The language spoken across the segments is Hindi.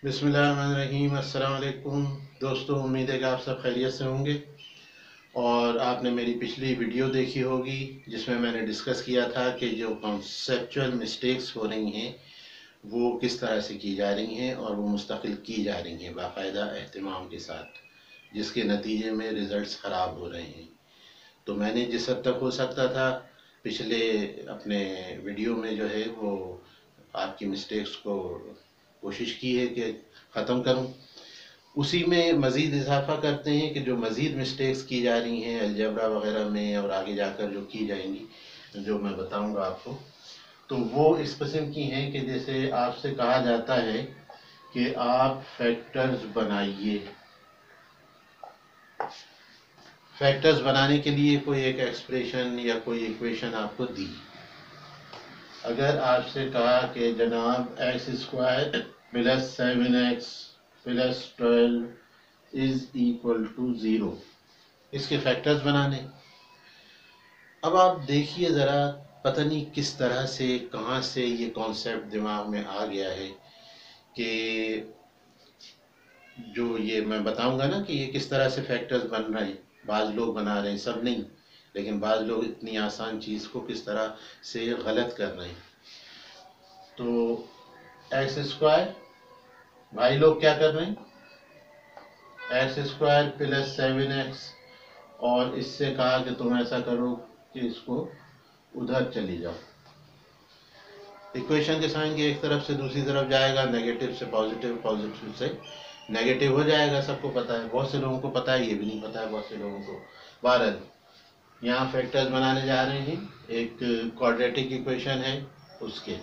बिस्मिल्लाहिर्रहमानिर्रहीम। अस्सलाम वालेकुम दोस्तों, उम्मीद है कि आप सब खैरियत से होंगे। और आपने मेरी पिछली वीडियो देखी होगी जिसमें मैंने डिस्कस किया था कि जो कॉन्सेप्चुअल मिस्टेक्स हो रही हैं वो किस तरह से की जा रही हैं और वो मुस्तकिल की जा रही हैं बाकायदा एहतमाम के साथ, जिसके नतीजे में रिज़ल्ट्स ख़राब हो रहे हैं। तो मैंने जिस हद तक हो सकता था पिछले अपने वीडियो में जो है वो आपकी मिस्टेक्स को कोशिश की है कि ख़त्म करूं। उसी में मज़ीद इजाफा करते हैं कि जो मज़ीद मिस्टेक्स की जा रही हैं अलजबरा वगैरह में और आगे जाकर जो की जाएंगी, जो मैं बताऊंगा आपको, तो वो इस किस्म की हैं कि जैसे आपसे कहा जाता है कि आप फैक्टर्स बनाइए। फैक्टर्स बनाने के लिए कोई एक एक्सप्रेशन या कोई इक्वेशन आपको दी। अगर आपसे कहा कि जनाब x square plus 7x plus 12 is equal to 0, इसके फैक्टर्स बनाने। अब आप देखिए ज़रा, पता नहीं किस तरह से कहाँ से ये कॉन्सेप्ट दिमाग में आ गया है कि जो ये मैं बताऊंगा ना कि ये किस तरह से फैक्टर्स बन रहे हैं। बाज़ लोग बना रहे हैं, सब नहीं, लेकिन बाज़ लोग इतनी आसान चीज़ को किस तरह से गलत कर रहे हैं। तो एक्स स्क्वायर, भाई लोग क्या कर रहे हैं, एक्स स्क्वायर प्लस 7x, और इससे कहा कि तुम ऐसा करो कि इसको उधर चली जाओ। इक्वेशन के साइन के एक तरफ से दूसरी तरफ जाएगा, नेगेटिव से पॉजिटिव, पॉजिटिव से नेगेटिव हो जाएगा। सबको पता है, बहुत से लोगों को पता है, ये भी नहीं पता है बहुत से लोगों को। बहरहाल यहाँ फैक्टर्स बनाने जा रहे हैं। एक क्वाड्रेटिक इक्वेशन है, उसके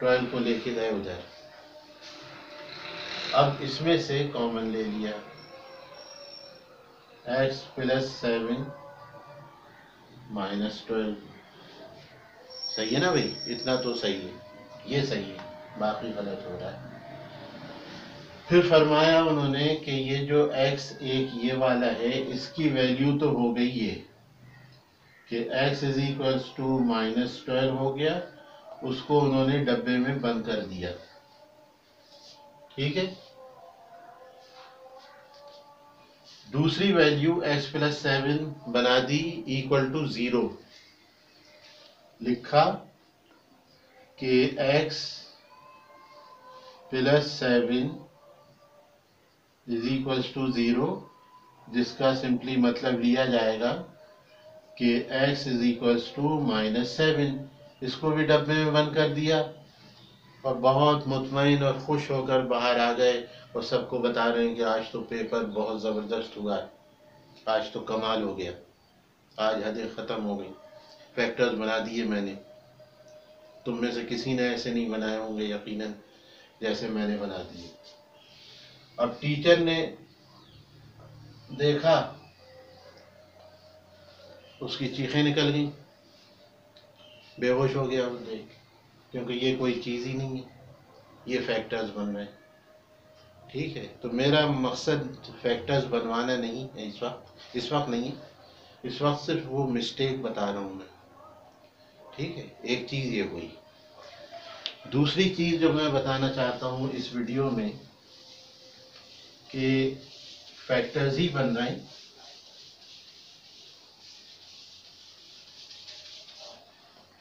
12 को लेके गए उधर। अब इसमें से कॉमन ले लिया, एक्स प्लस 7 माइनस 12। सही है ना भाई, इतना तो सही है, ये सही है, बाकी गलत हो रहा है। फिर फरमाया उन्होंने कि ये जो x एक ये वाला है, इसकी वैल्यू तो हो गई है कि x इज इक्वल्स टू -12 हो गया। उसको उन्होंने डब्बे में बंद कर दिया, ठीक है। दूसरी वैल्यू x प्लस 7 बना दी इक्वल टू 0। लिखा कि x plus 7 is equals to 0, जिसका सिंपली मतलब लिया जाएगा कि x इज इक्वल्स टू -7। इसको भी डब्बे में बंद कर दिया और बहुत मुतमईन और खुश होकर बाहर आ गए और सबको बता रहे हैं कि आज तो पेपर बहुत ज़बरदस्त हुआ है, आज तो कमाल हो गया, आज हदें ख़त्म हो गई, फैक्टर्स बना दिए मैंने। तुम में से किसी ने ऐसे नहीं बनाए होंगे यकीनन जैसे मैंने बना दिए। अब टीचर ने देखा, उसकी चीखें निकल गई, बेहोश हो गया वो देख, क्योंकि ये कोई चीज़ ही नहीं है, ये फैक्टर्स बन रहे हैं। ठीक है, तो मेरा मकसद फैक्टर्स बनवाना नहीं है इस वक्त नहीं है, इस वक्त सिर्फ वो मिस्टेक बता रहा हूँ मैं। ठीक है, एक चीज़ ये हुई। दूसरी चीज़ जो मैं बताना चाहता हूँ इस वीडियो में कि फैक्टर्स ही बन रहे हैं,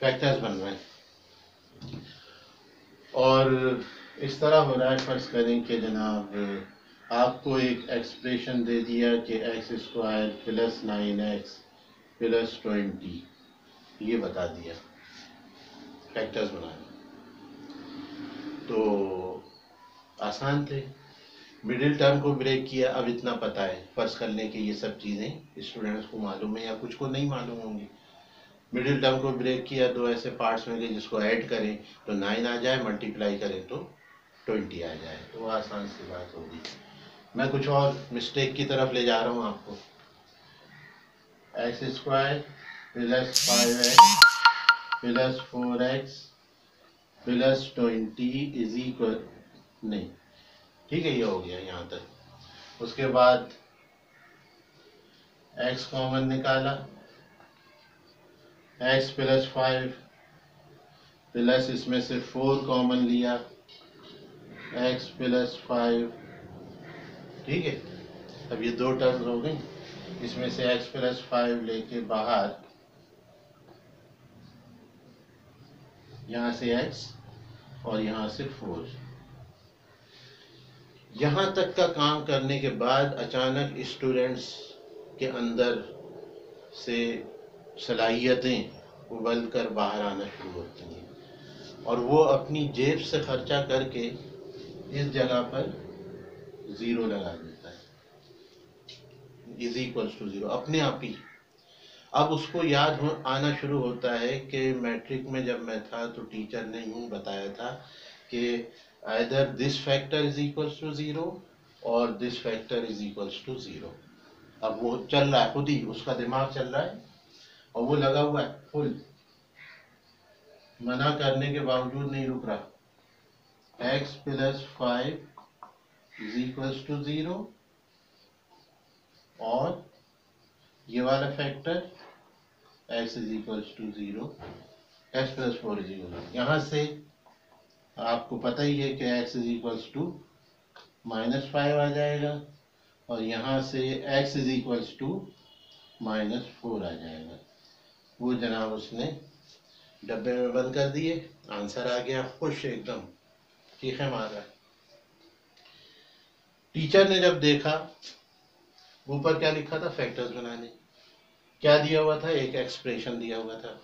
फैक्टर्स बन रहे हैं। और इस तरह हो रहा है, फर्ज करें कि जनाब आपको एक एक्सप्रेशन दे दिया कि x square plus 9x plus 20, ये बता दिया फैक्टर्स बनाने। तो आसान थे, मिडिल टर्म को ब्रेक किया। अब इतना पता है, फर्ज कर लें कि ये सब चीज़ें स्टूडेंट्स को मालूम है या कुछ को नहीं मालूम होंगी। मिडिल टर्म को ब्रेक किया, दो ऐसे पार्ट्स में गए जिसको ऐड करें तो 9 आ जाए, मल्टीप्लाई करें तो 20 आ जाए, तो आसान सी बात होगी। मैं कुछ और मिस्टेक की तरफ ले जा रहा हूँ आपको। X square plus 5x plus 4x plus 20 is equal, नहीं ठीक है, ये हो गया यहाँ तक। उसके बाद x कॉमन निकाला, x प्लस 5 प्लस इसमें से 4 कॉमन लिया, x प्लस 5, ठीक है। अब ये दो टर्म्स हो गई, इसमें से x प्लस 5 लेके बाहर, यहाँ से x और यहाँ से 4। यहाँ तक का काम करने के बाद अचानक स्टूडेंट्स के अंदर से सलाहियतें उबल कर बाहर आना शुरू होती हैं और वो अपनी जेब से खर्चा करके इस जगह पर 0 लगा देता है, इज इक्वल्स टू 0 अपने आप ही। अब उसको आना शुरू होता है कि मैट्रिक में जब मैं था तो टीचर ने यूं बताया था कि either this factor is equals to 0 और this factor is equals to 0। अब वो चल रहा है, खुद ही उसका दिमाग चल रहा है और वो लगा हुआ है फुल, मना करने के बावजूद नहीं रुक रहा। x plus 5 is equals to 0 और ये वाला factor x is equals to 0, x plus 4 is equal, यहाँ से आपको पता ही है कि x इज इक्वल्स टू -5 आ जाएगा और यहाँ से x इज इक्वल्स टू -4 आ जाएगा। वो जनाब उसने डब्बे में बंद कर दिए, आंसर आ गया, खुश एकदम, चीखें मार रहा है। टीचर ने जब देखा, ऊपर क्या लिखा था, फैक्टर्स बनाने, क्या दिया हुआ था, एक एक्सप्रेशन दिया हुआ था।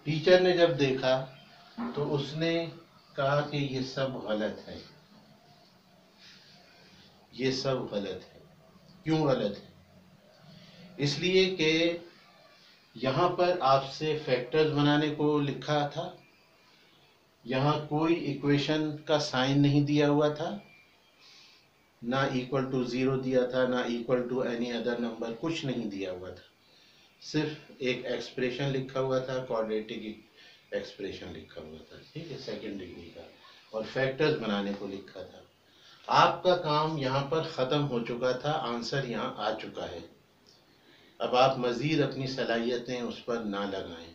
टीचर ने जब देखा तो उसने कहा कि ये सब गलत है, ये सब गलत है। क्यों गलत है? इसलिए कि यहाँ पर आपसे फैक्टर्स बनाने को लिखा था, यहाँ कोई इक्वेशन का साइन नहीं दिया हुआ था, ना इक्वल टू 0 दिया था, ना equal to any other number, कुछ नहीं दिया हुआ था। सिर्फ एक एक्सप्रेशन लिखा हुआ था, क्वाड्रेटिक एक्सप्रेशन लिखा हुआ था, ठीक है, सेकेंड डिग्री का, और फैक्टर्स बनाने को लिखा था। आपका काम यहाँ पर ख़त्म हो चुका था, आंसर यहाँ आ चुका है। अब आप मज़ीद अपनी सलाहियतें उस पर ना लगाएं,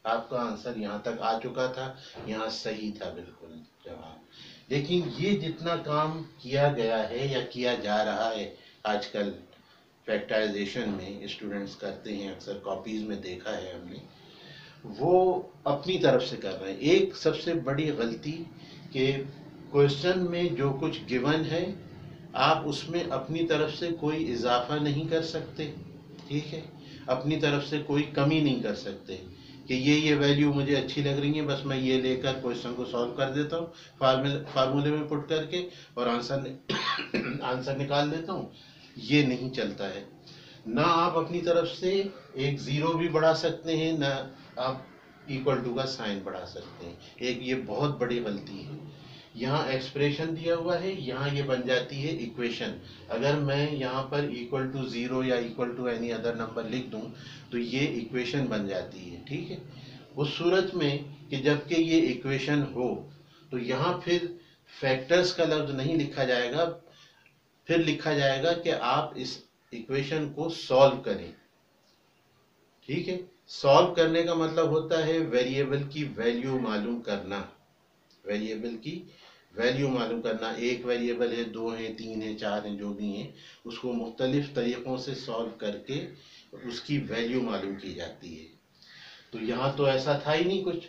आपका आंसर यहाँ तक आ चुका था, यहाँ सही था बिल्कुल जवाब। लेकिन ये जितना काम किया गया है या किया जा रहा है आजकल फैक्टराइजेशन में, स्टूडेंट्स करते हैं, अक्सर कॉपीज़ में देखा है हमने, वो अपनी तरफ से कर रहे हैं। एक सबसे बड़ी गलती कि क्वेश्चन में जो कुछ गिवन है आप उसमें अपनी तरफ से कोई इजाफा नहीं कर सकते, ठीक है, अपनी तरफ से कोई कमी नहीं कर सकते कि ये वैल्यू मुझे अच्छी लग रही है, बस मैं ये लेकर क्वेश्चन को सॉल्व कर देता हूँ फार्मूले में पुट करके और आंसर निकाल देता हूँ। ये नहीं चलता है। ना आप अपनी तरफ से एक 0 भी बढ़ा सकते हैं, ना आप इक्वल टू का साइन बढ़ा सकते हैं। एक ये बहुत बड़ी गलती है। यहाँ एक्सप्रेशन दिया हुआ है, यहाँ ये बन जाती है इक्वेशन। अगर मैं यहाँ पर इक्वल टू 0 या equal to any other number लिख दूँ तो ये इक्वेशन बन जाती है, ठीक है। उस सूरत में कि जबकि ये इक्वेशन हो तो यहाँ फिर फैक्टर्स का लफ्ज नहीं लिखा जाएगा, फिर लिखा जाएगा कि आप इस इक्वेशन को सॉल्व करें, ठीक है। सॉल्व करने का मतलब होता है वेरिएबल की वैल्यू मालूम करना, वेरिएबल की वैल्यू मालूम करना। एक वेरिएबल है, 2 है, 3 है, 4 है, जो भी है, उसको मुख्तलिफ तरीक़ों से सॉल्व करके उसकी वैल्यू मालूम की जाती है। तो यहाँ तो ऐसा था ही नहीं कुछ,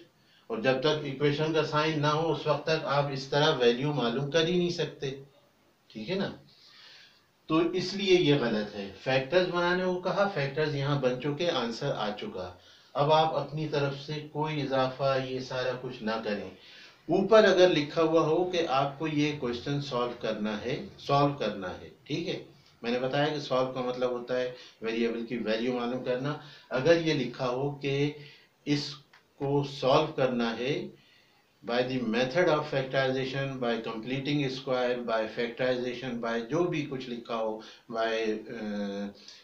और जब तक इक्वेशन का साइन ना हो उस वक्त तक आप इस तरह वैल्यू मालूम कर ही नहीं सकते, ठीक है ना। तो इसलिए ये गलत है। फैक्टर्स बनाने को कहा, फैक्टर्स यहाँ बन चुके, आंसर आ चुका। अब आप अपनी तरफ से कोई इजाफा ये सारा कुछ ना करें। ऊपर अगर लिखा हुआ हो कि आपको ये क्वेश्चन सॉल्व करना है, ठीक है। मैंने बताया कि सॉल्व का मतलब होता है वेरिएबल की वैल्यू मालूम करना। अगर ये लिखा हो कि इसको सॉल्व करना है by the method of factorization, by completing square, by factorization, by जो भी कुछ लिखा हो, by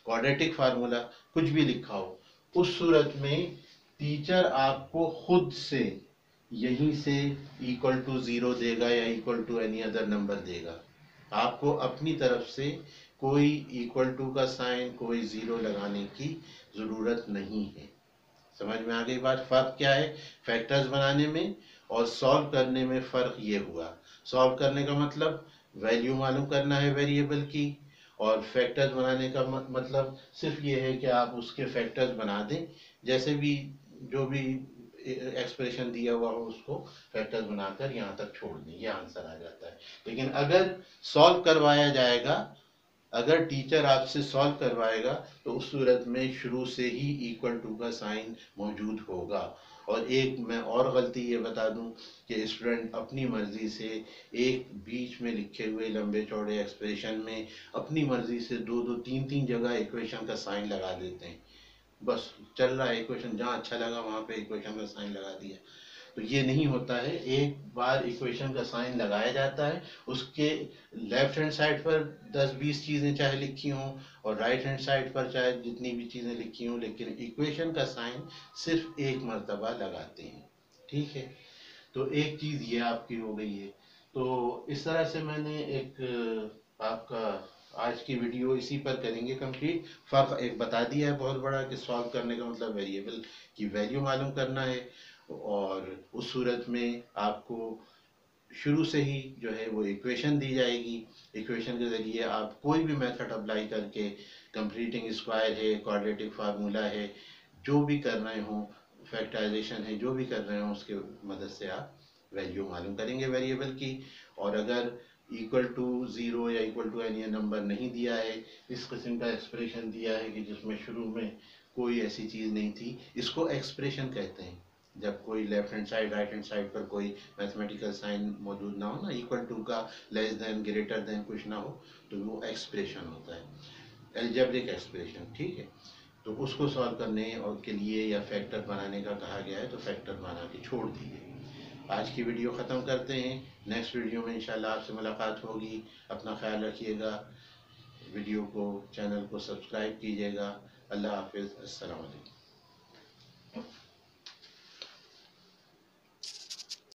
quadratic फार्मूला, कुछ भी लिखा हो, उस सूरत में टीचर आपको खुद से यहीं से इक्वल टू 0 देगा या equal to any other number देगा। आपको अपनी तरफ से कोई इक्वल टू का साइन, कोई 0 लगाने की ज़रूरत नहीं है। समझ में आ गई बात? फ़र्क क्या है फैक्टर्स बनाने में और सॉल्व करने में? फ़र्क ये हुआ, सॉल्व करने का मतलब वैल्यू मालूम करना है वेरिएबल की, और फैक्टर्स बनाने का मतलब सिर्फ ये है कि आप उसके फैक्टर्स बना दें, जैसे भी जो भी एक्सप्रेशन दिया हुआ हो उसको फैक्टर्स बनाकर यहाँ तक छोड़ दें, ये आंसर आ जाता है। लेकिन अगर सॉल्व करवाया जाएगा, अगर टीचर आपसे सॉल्व करवाएगा तो उस सूरत में शुरू से ही इक्वल टू का साइन मौजूद होगा। और एक मैं और गलती ये बता दूं कि स्टूडेंट अपनी मर्जी से एक बीच में लिखे हुए लंबे चौड़े एक्सप्रेशन में अपनी मर्जी से दो दो तीन तीन जगह इक्वेशन का साइन लगा देते हैं। बस चल रहा है इक्वेशन, जहाँ अच्छा लगा वहां पे इक्वेशन का साइन लगा दिया। तो ये नहीं होता है। एक बार इक्वेशन का साइन लगाया जाता है, उसके लेफ्ट हैंड साइड पर 10-20 चीजें चाहे लिखी हों और राइट हैंड साइड पर चाहे जितनी भी चीजें लिखी हों, लेकिन इक्वेशन का साइन सिर्फ एक मर्तबा लगाते हैं। ठीक है, तो एक चीज ये आपकी हो गई है। तो इस तरह से मैंने एक आपका आज की वीडियो इसी पर करेंगे कंप्लीट। फर्क एक बता दिया है बहुत बड़ा कि सॉल्व करने का मतलब वेरिएबल की वैल्यू मालूम करना है, और उस सूरत में आपको शुरू से ही जो है वो इक्वेशन दी जाएगी। इक्वेशन के ज़रिए आप कोई भी मेथड अप्लाई करके, कंप्लीटिंग स्क्वायर है, क्वाड्रेटिक फार्मूला है, जो भी कर रहे हो, फैक्टराइजेशन है, जो भी कर रहे हो उसके मदद से आप वैल्यू मालूम करेंगे वेरिएबल की। और अगर इक्वल टू ज़ीरो या इक्वल टू एनी नंबर नहीं दिया है, इस किस्म का एक्सप्रेशन दिया है कि जिसमें शुरू में कोई ऐसी चीज़ नहीं थी, इसको एक्सप्रेशन कहते हैं। जब कोई left hand side right hand side पर कोई मैथमेटिकल साइन मौजूद ना हो ना, इक्वल टू का लेस देन ग्रेटर देन कुछ ना हो, तो वो एक्सप्रेशन होता है, एल्जेब्रिक एक्सप्रेशन। ठीक है, तो उसको सॉल्व करने और के लिए या फैक्टर बनाने का कहा गया है, तो फैक्टर बना के छोड़ दीजिए। आज की वीडियो ख़त्म करते हैं, नेक्स्ट वीडियो में इंशाल्लाह आपसे मुलाकात होगी। अपना ख्याल रखिएगा, वीडियो को चैनल को सब्सक्राइब कीजिएगा। अल्लाह हाफिज़, अस्सलाम वालेकुम।